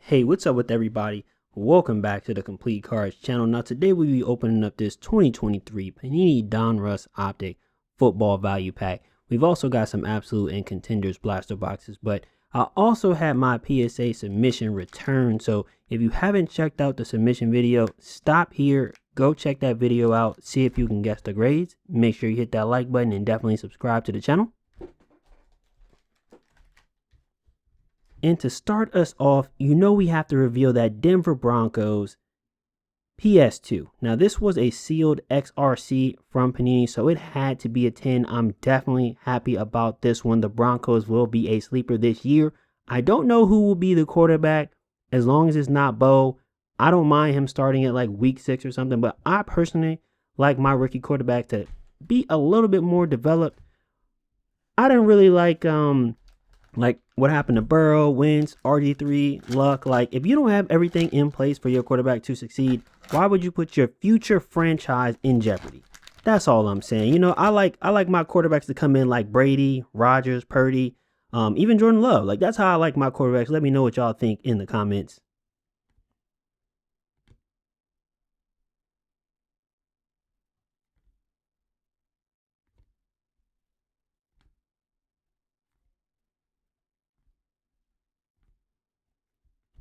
Hey, what's up with everybody? Welcome back to the Complete Cards channel. Now today we'll be opening up this 2023 Panini Donruss Optic football value pack. We've also got some absolute and contenders blaster boxes, but I also had my PSA submission return. So if you haven't checked out the submission video, stop here, go check that video out, see if you can guess the grades. Make sure you hit that like button and definitely subscribe to the channel. And to start us off, you know we have to reveal that Denver Broncos PS2. Now, this was a sealed XRC from Panini, so it had to be a 10. I'm definitely happy about this one. The Broncos will be a sleeper this year. I don't know who will be the quarterback. As long as it's not Bo, I don't mind him starting at like week 6 or something, but I personally like my rookie quarterback to be a little bit more developed. I didn't really like what happened to Burrow, Wentz, RG3, Luck. Like, if you don't have everything in place for your quarterback to succeed, why would you put your future franchise in jeopardy? That's all I'm saying. You know, I like my quarterbacks to come in like Brady, Rodgers, Purdy, even Jordan Love. Like, that's how I like my quarterbacks. Let me know what y'all think in the comments.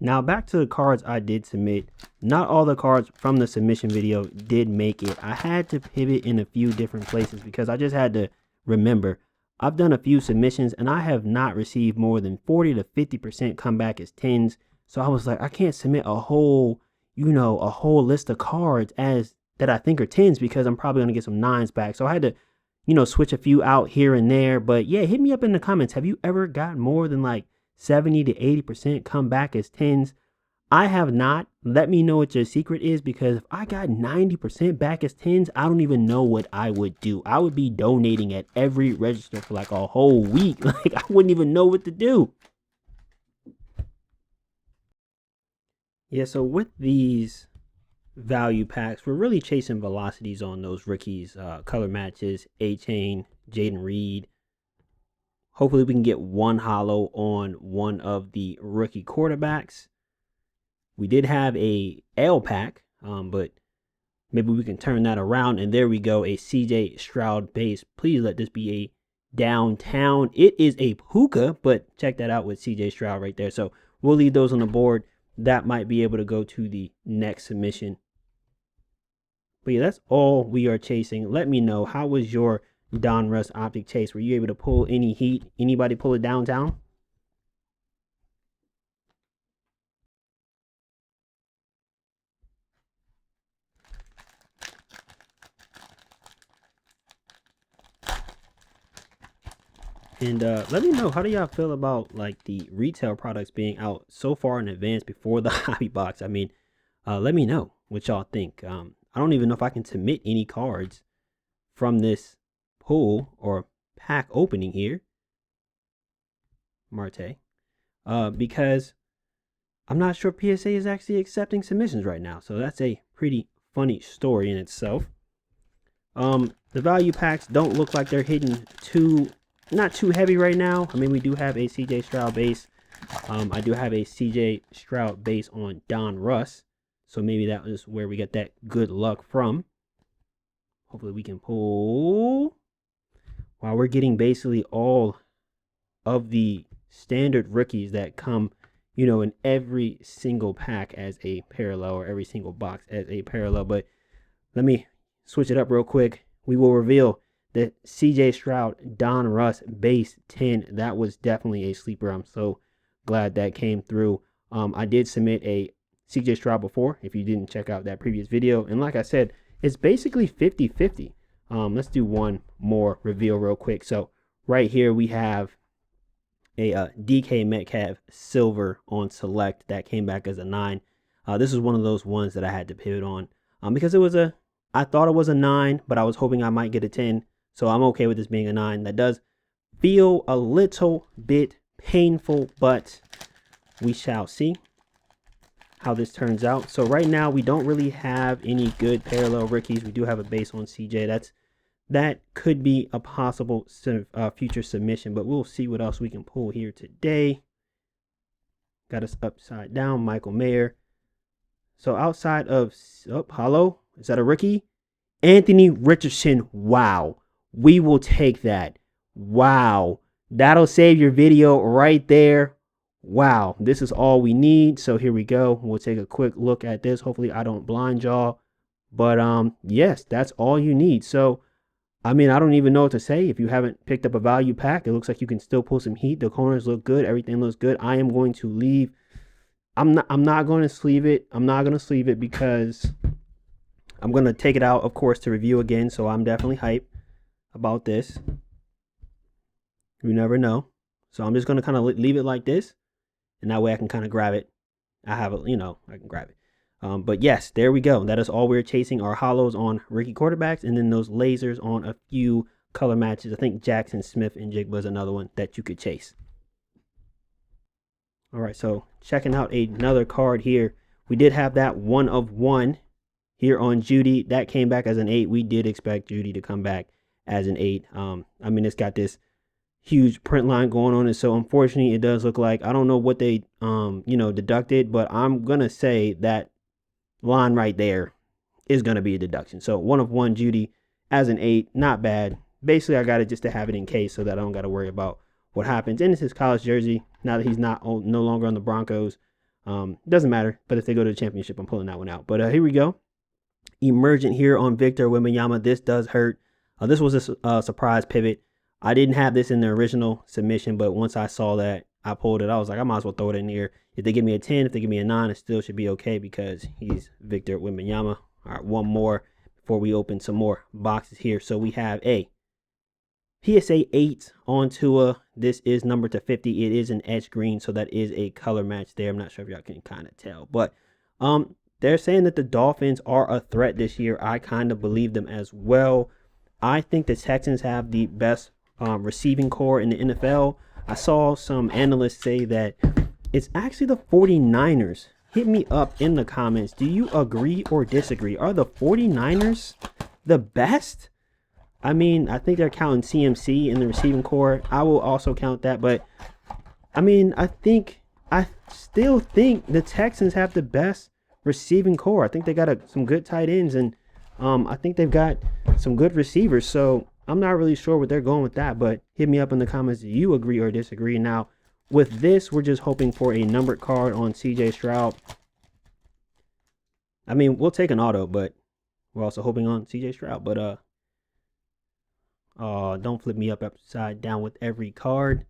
Now back to the cards I did submit. Not all the cards from the submission video did make it. I had to pivot in a few different places because I just had to remember I've done a few submissions and I have not received more than 40 to 50% come back as 10s. So I was like, I can't submit a whole, a whole list of cards as that I think are 10s because I'm probably going to get some 9s back. So I had to, switch a few out here and there. But yeah, hit me up in the comments. Have you ever got more than like 70 to 80% come back as 10s? I have not. Let me know what your secret is, because if I got 90% back as 10s, I don't even know what I would do. I would be donating at every register for like a whole week. Like, I wouldn't even know what to do. Yeah, so with these value packs, we're really chasing velocities on those rookies, color matches, A-Chain, Jaden Reed. Hopefully we can get one holo on one of the rookie quarterbacks. We did have a L pack, but maybe we can turn that around. And there we go, a CJ Stroud base. Please let this be a downtown. It is a Puka, but check that out with CJ Stroud right there. So we'll leave those on the board. That might be able to go to the next submission. But yeah, that's all we are chasing. Let me know, how was your Donruss Optic chase? Were you able to pull any heat? Anybody pull it downtown? And let me know, how do y'all feel about like the retail products being out so far in advance before the hobby box? I mean, let me know what y'all think. I don't even know if I can submit any cards from this pull or pack opening here, Marte, because I'm not sure PSA is actually accepting submissions right now. So that's a pretty funny story in itself. The value packs don't look like they're hitting not too heavy right now. I mean, we do have a CJ Stroud base. I do have a CJ Stroud base on Donruss. So maybe that is where we get that good luck from. Hopefully we can pull. Wow, we're getting basically all of the standard rookies that come, in every single pack as a parallel, or every single box as a parallel. But let me switch it up real quick. We will reveal the CJ Stroud Donruss base 10. That was definitely a sleeper. I'm so glad that came through. I did submit a CJ Stroud before, if you didn't check out that previous video. And like I said, it's basically 50-50. Let's do one more reveal real quick. So right here we have a DK Metcalf silver on select that came back as a 9. This is one of those ones that I had to pivot on because I thought it was a 9, but I was hoping I might get a 10. So I'm okay with this being a 9. That does feel a little bit painful, but we shall see how this turns out. So right now we don't really have any good parallel rookies. We do have a base on CJ. That could be a possible future submission, but we'll see what else we can pull here today. got us upside down. Michael Mayer. So outside of Holo, is that a rookie? Anthony Richardson. Wow. We will take that. Wow. That'll save your video right there. Wow. This is all we need. So here we go. We'll take a quick look at this. Hopefully I don't blind y'all. But yes, that's all you need. So I mean, I don't even know what to say. If you haven't picked up a value pack, it looks like you can still pull some heat. The corners look good. Everything looks good. I am going to leave. I'm not going to sleeve it. I'm not going to sleeve it because I'm going to take it out, of course, to review again. So I'm definitely hyped about this. You never know. So I'm just going to kind of leave it like this. And that way I can kind of grab it. I have it, I can grab it. But yes, there we go. That is all we're chasing, our holos on rookie quarterbacks, and then those lasers on a few color matches. I think Jackson Smith and Jigba is another one that you could chase. All right, so checking out another card here. We did have that 1 of 1 here on Judy. That came back as an 8. We did expect Judy to come back as an 8. I mean, it's got this huge print line going on, and so unfortunately it does look like, I don't know what they deducted, but I'm gonna say that line right there is going to be a deduction. So 1 of 1 Judy as an 8, not bad. Basically, I got it just to have it in case so that I don't got to worry about what happens. And it's his college jersey. Now that he's no longer on the Broncos, doesn't matter. But if they go to the championship, I'm pulling that one out. But here we go. Emergent here on Victor Wembanyama. This does hurt. This was a surprise pivot. I didn't have this in the original submission, but once I saw that, I pulled it. I was like, I might as well throw it in here. If they give me a 10, if they give me a 9, it still should be okay because he's Victor Wembanyama. All right, one more before we open some more boxes here. So we have a PSA 8 on Tua. This is numbered to 50. It is an edge green, so that is a color match there. I'm not sure if y'all can kind of tell. But they're saying that the Dolphins are a threat this year. I kind of believe them as well. I think the Texans have the best receiving core in the NFL. I saw some analysts say that it's actually the 49ers. Hit me up in the comments. Do you agree or disagree? Are the 49ers the best? I mean, I think they're counting CMC in the receiving core. I will also count that. But, I mean, I still think the Texans have the best receiving core. I think they got some good tight ends. And I think they've got some good receivers. So, I'm not really sure what they're going with that, but hit me up in the comments. Do you agree or disagree? Now, with this, we're just hoping for a numbered card on CJ Stroud. I mean, we'll take an auto, but we're also hoping on CJ Stroud. But don't flip me up upside down with every card.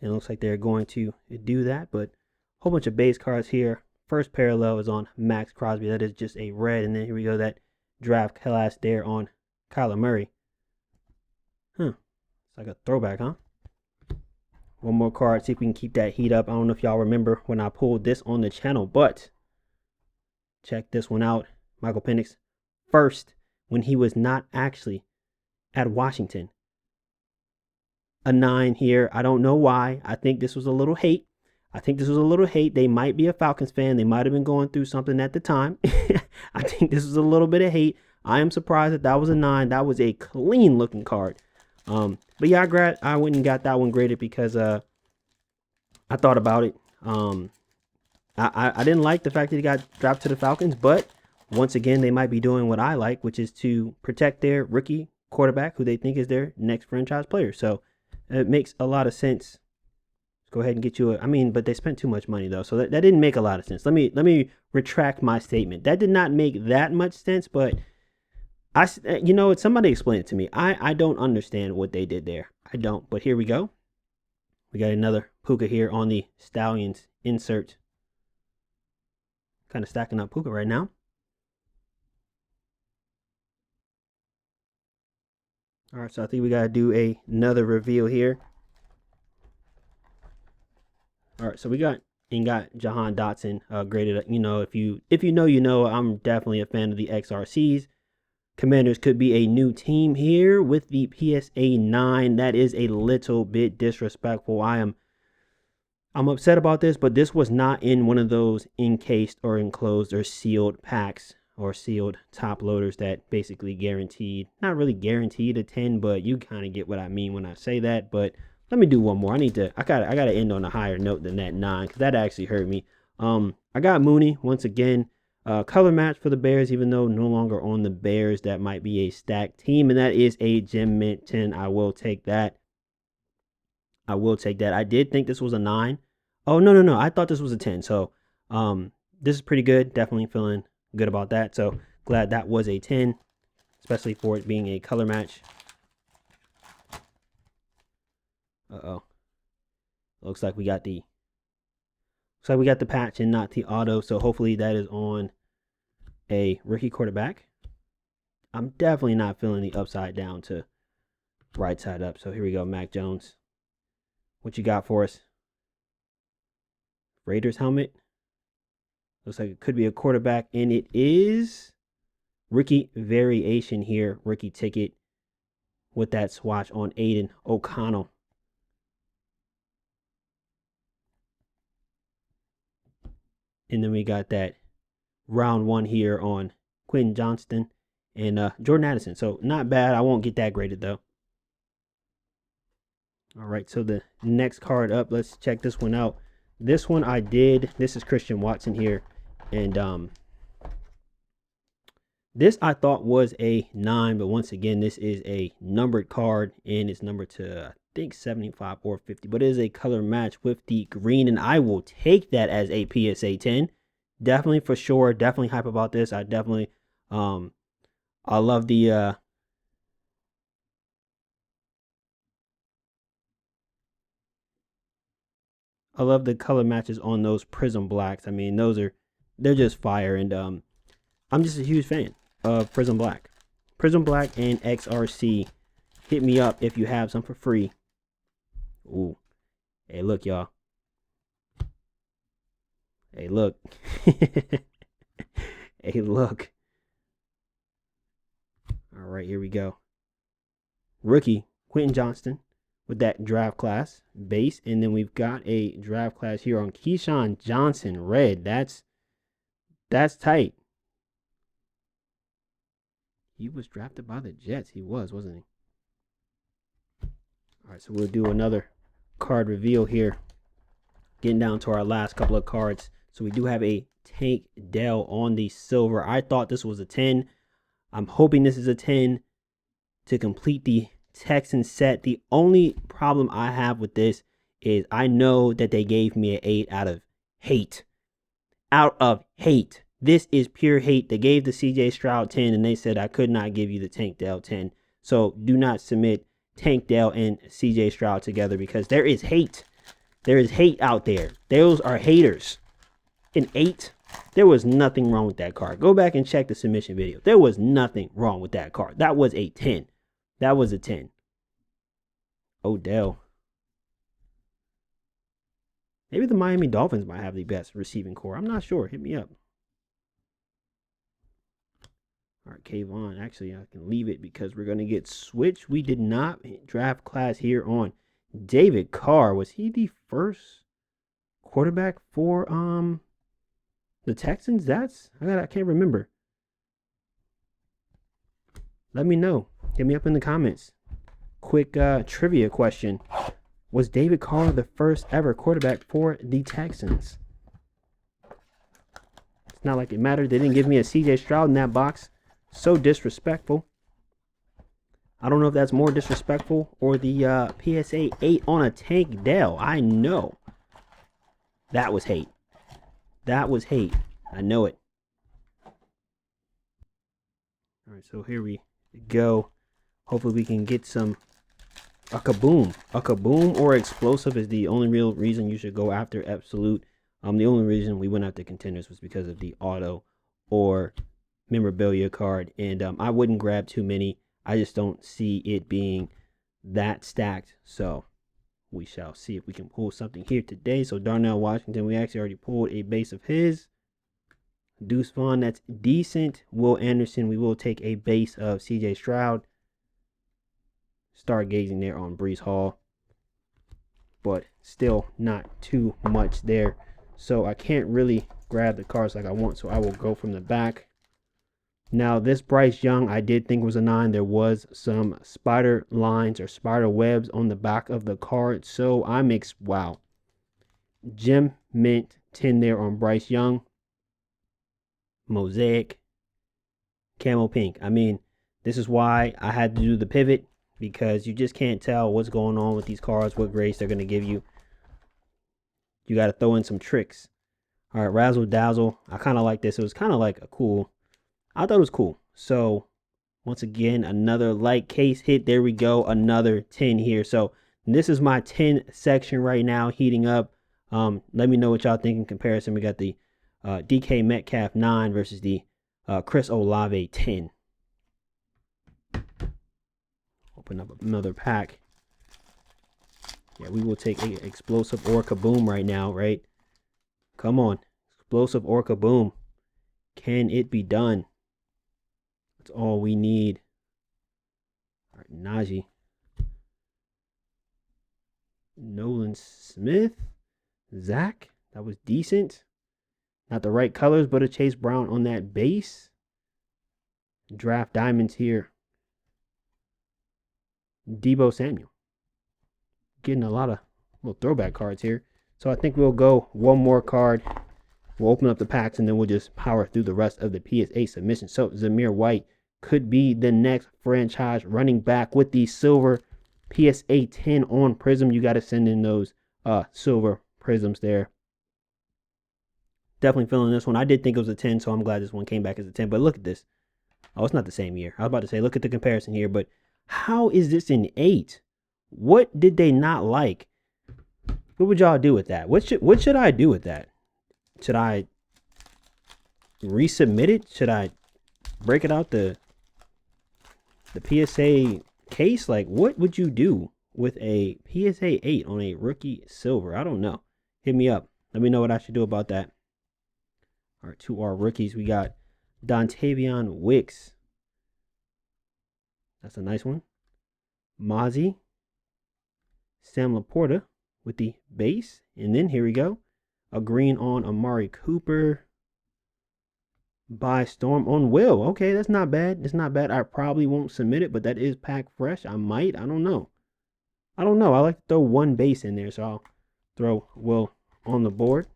It looks like they're going to do that, but a whole bunch of base cards here. First parallel is on Max Crosby. That is just a red, and then here we go, that draft class there on Kyler Murray. It's like a throwback, huh? One more card. See if we can keep that heat up. I don't know if y'all remember when I pulled this on the channel, but check this one out. Michael Penix first when he was not actually at Washington. A 9 here. I don't know why. I think this was a little hate. They might be a Falcons fan. They might have been going through something at the time. I think this was a little bit of hate. I am surprised that was a 9. That was a clean looking card. But yeah, I went and got that one graded because I thought about it. I didn't like the fact that he got dropped to the Falcons, but once again, they might be doing what I like, which is to protect their rookie quarterback who they think is their next franchise player. So it makes a lot of sense. Let's go ahead and get you but they spent too much money though, so that didn't make a lot of sense. Let me retract my statement. That did not make that much sense, but somebody explain it to me. I don't understand what they did there. I don't. But here we go. We got another Puka here on the Stallions insert. Kind of stacking up Puka right now. All right, so I think we got to do another reveal here. All right, so we got Jahan Dotson graded. If you know, I'm definitely a fan of the XRCs. Commanders could be a new team here with the PSA 9. That is a little bit disrespectful. I'm upset about this, but this was not in one of those encased or enclosed or sealed packs or sealed top loaders that basically guaranteed, not really guaranteed a 10, but you kind of get what I mean when I say that. But let me do one more. I gotta end on a higher note than that 9, because that actually hurt me. I got Mooney once again. Color match for the Bears, even though no longer on the Bears. That might be a stacked team, and that is a Gem Mint 10. I will take that. I will take that. I did think this was a 9. Oh, no. I thought this was a 10. So, this is pretty good. Definitely feeling good about that. So, glad that was a 10, especially for it being a color match. Uh-oh. Looks like we got the patch and not the auto. So, hopefully that is on a rookie quarterback. I'm definitely not feeling the upside down to right side up. So, here we go, Mac Jones. What you got for us? Raiders helmet. Looks like it could be a quarterback, and it is rookie variation here. Rookie ticket with that swatch on Aiden O'Connell. And then we got that round 1 here on Quentin Johnston and Jordan Addison. So not bad. I won't get that graded though. All right, so the next card up, let's check this one out. This one I did. This is Christian Watson here. And this I thought was a 9, but once again, this is a numbered card, and it's numbered to, I think, 75 or 50. But it is a color match with the green, and I will take that as a PSA 10. Definitely, for sure. Definitely hype about this. I definitely, I love the, I love the color matches on those Prism Blacks. I mean, they're just fire, and I'm just a huge fan of Prism Black. Prism Black and XRC. Hit me up if you have some for free. Ooh. Hey, look, y'all. Hey, look. Hey, look. All right, here we go. Rookie, Quentin Johnston with that draft class base. And then we've got a draft class here on Keyshawn Johnson, red. That's tight. He was drafted by the Jets. He was, wasn't he? All right, so we'll do another card reveal here. Getting down to our last couple of cards. So we do have a Tank Dell on the silver. I thought this was a 10. I'm hoping this is a 10 to complete the Texan set. The only problem I have with this is I know that they gave me an 8 out of hate. Out of hate. This is pure hate. They gave the CJ Stroud 10 and they said I could not give you the Tank Dell 10. So do not submit Tank Dell and CJ Stroud together because there is hate. There is hate out there. Those are haters. An 8, there was nothing wrong with that card. Go back and check the submission video. There was nothing wrong with that card. That was a 10. That was a 10. Odell. Maybe the Miami Dolphins might have the best receiving core. I'm not sure. Hit me up. All right, Kayvon. Actually, I can leave it because we're going to get switched. We did not draft class here on David Carr. Was he the first quarterback for the Texans? I can't remember. Let me know. Hit me up in the comments. Quick trivia question. Was David Carr the first ever quarterback for the Texans? It's not like it mattered. They didn't give me a CJ Stroud in that box. So disrespectful. I don't know if that's more disrespectful or the PSA 8 on a Tank Dell. I know. That was hate. That was hate. I know it. All right, so here we go. Hopefully we can get some a Kaboom. A Kaboom or explosive is the only real reason you should go after Absolute. The only reason we went after contenders was because of the auto or memorabilia card. And I wouldn't grab too many. I just don't see it being that stacked. So we shall see if we can pull something here today. So Darnell Washington, we actually already pulled a base of his. Deuce Vaughn, that's decent. Will Anderson, we will take a base of CJ Stroud. Stargazing there on Breece Hall. But still not too much there. So I can't really grab the cards like I want. So I will go from the back. Now, this Bryce Young, I did think was a 9. There was some spider lines or spider webs on the back of the card. So wow. Gem Mint 10 there on Bryce Young. Mosaic. Camo pink. I mean, this is why I had to do the pivot, because you just can't tell what's going on with these cards, what grades they're going to give you. You got to throw in some tricks. All right, Razzle Dazzle. I kind of like this. It was kind of like a cool. I thought it was cool. So, once again, another light case hit. There we go. Another 10 here. So, this is my 10 section right now, heating up. Let me know what y'all think in comparison. We got the DK Metcalf 9 versus the Chris Olave 10. Open up another pack. Yeah, we will take a explosive or Kaboom right now, right? Come on. Explosive or Kaboom. Can it be done? That's all we need. All right, Najee. Nolan Smith. Zach. That was decent. Not the right colors, but a Chase Brown on that base. Draft diamonds here. Deebo Samuel. Getting a lot of little throwback cards here. So I think we'll go one more card. We'll open up the packs and then we'll just power through the rest of the PSA submission. So Zamir White could be the next franchise running back with the silver PSA 10 on Prism. You got to send in those silver Prisms there. Definitely feeling this one. I did think it was a 10, so I'm glad this one came back as a 10. But look at this. Oh, it's not the same year. I was about to say, look at the comparison here. But how is this an 8? What did they not like? What would y'all do with that? What should I do with that? Should I resubmit it? Should I break it out the PSA case? Like, what would you do with a PSA 8 on a rookie silver? I don't know. Hit me up. Let me know what I should do about that. All right, to our rookies, we got Dontavion Wicks. That's a nice one. Mozzie. Sam Laporta with the base. And then here we go. A green on Amari Cooper. By Storm on Will. Okay, that's not bad. It's not bad. I probably won't submit it, but that is pack fresh. I might. I don't know. I like to throw one base in there, so I'll throw Will on the board.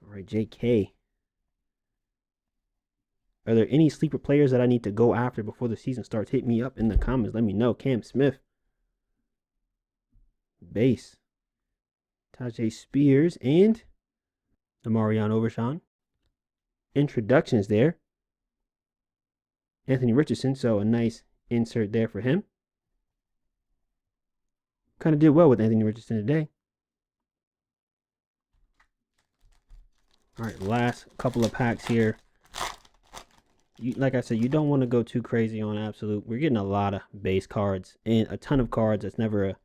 All right, JK. Are there any sleeper players that I need to go after before the season starts? Hit me up in the comments. Let me know. Cam Smith. Base. Tajay Spears and Amarion Overshawn. Introductions there. Anthony Richardson, so a nice insert there for him. Kind of did well with Anthony Richardson today. All right, last couple of packs here. Like I said, you don't want to go too crazy on Absolute. We're getting a lot of base cards and a ton of cards. That's never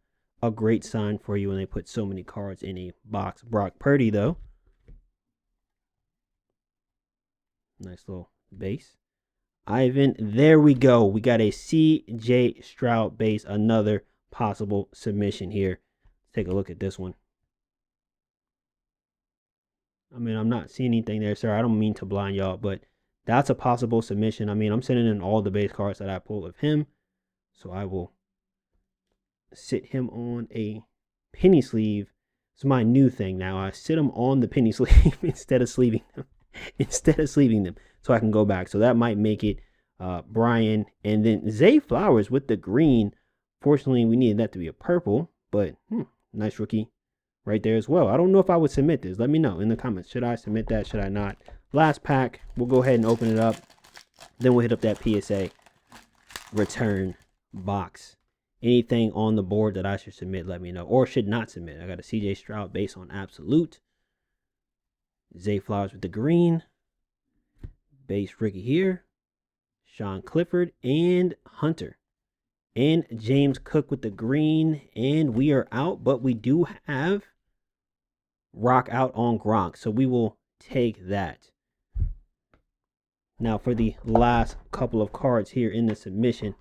a great sign for you when they put so many cards in a box. Brock Purdy, though. Nice little base. Ivan, there we go. We got a CJ Stroud base. Another possible submission here. Let's take a look at this one. I mean, I'm not seeing anything there, sir. I don't mean to blind y'all, but that's a possible submission. I mean, I'm sending in all the base cards that I pull of him. So I will sit him on a penny sleeve. It's my new thing now. I sit them on the penny sleeve instead of sleeving them. So I can go back. So that might make it Brian. And then Zay Flowers with the green. Fortunately, we needed that to be a purple. But nice rookie right there as well. I don't know if I would submit this. Let me know in the comments. Should I submit that? Should I not? Last pack. We'll go ahead and open it up. Then we'll hit up that PSA return box. Anything on the board that I should submit, let me know. Or should not submit. I got a CJ Stroud base on Absolute. Zay Flowers with the green. Base rookie here. Sean Clifford and Hunter. And James Cook with the green. And we are out. But we do have Rock out on Gronk. So we will take that. Now for the last couple of cards here in the submission.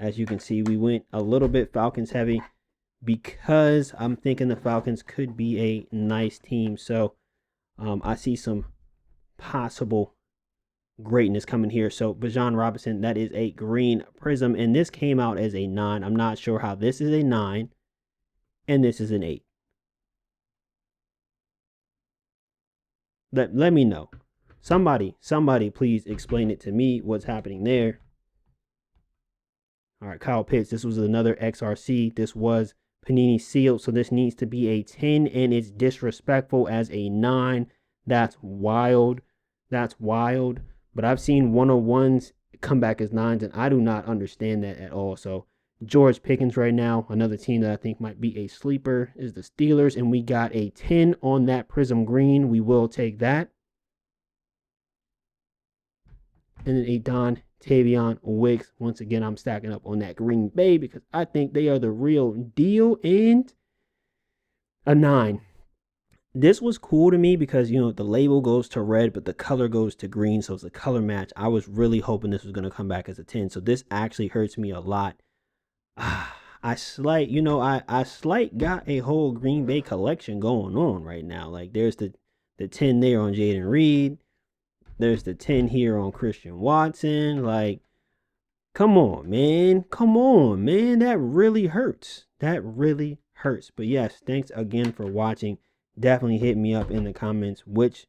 As you can see, we went a little bit Falcons heavy. because I'm thinking the Falcons could be a nice team. So I see some possible greatness coming here. So Bijan Robinson, that is a green prism, and this came out as a 9. I'm not sure how this is a 9 and this is an 8. Let me know. Somebody please explain it to me, what's happening there. All right, Kyle Pitts, this was another XRC. This was Panini sealed, so this needs to be a 10, and it's disrespectful as a 9. That's wild. That's wild. But I've seen 101s come back as 9s, and I do not understand that at all. So George Pickens right now, another team that I think might be a sleeper, is the Steelers, and we got a 10 on that Prism Green. We will take that. And then a Don Tavion Wicks. Once again, I'm stacking up on that Green Bay because I think they are the real deal. And a 9. This was cool to me because, you know, the label goes to red, but the color goes to green. So it's a color match. I was really hoping this was going to come back as a 10. So this actually hurts me a lot. I slight got a whole Green Bay collection going on right now. Like there's the 10 there on Jaden Reed. There's the 10 here on Christian Watson. Like, come on, man. Come on, man. That really hurts. That really hurts. But yes, thanks again for watching. Definitely hit me up in the comments. Which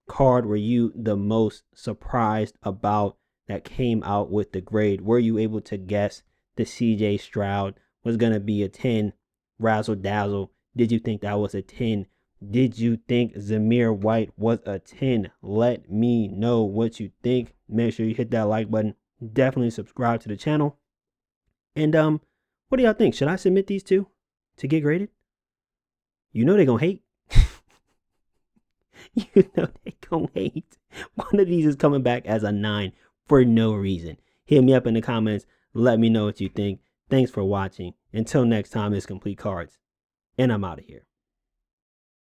card were you the most surprised about that came out with the grade? Were you able to guess the CJ Stroud was going to be a 10? Razzle dazzle. Did you think that was a 10? Did you think Zamir White was a 10? Let me know what you think. Make sure you hit that like button. Definitely subscribe to the channel. And what do y'all think? Should I submit these two to get graded? You know they're going to hate. You know they gonna hate. One of these is coming back as a 9 for no reason. Hit me up in the comments. Let me know what you think. Thanks for watching. Until next time, it's Complete Cards. And I'm out of here.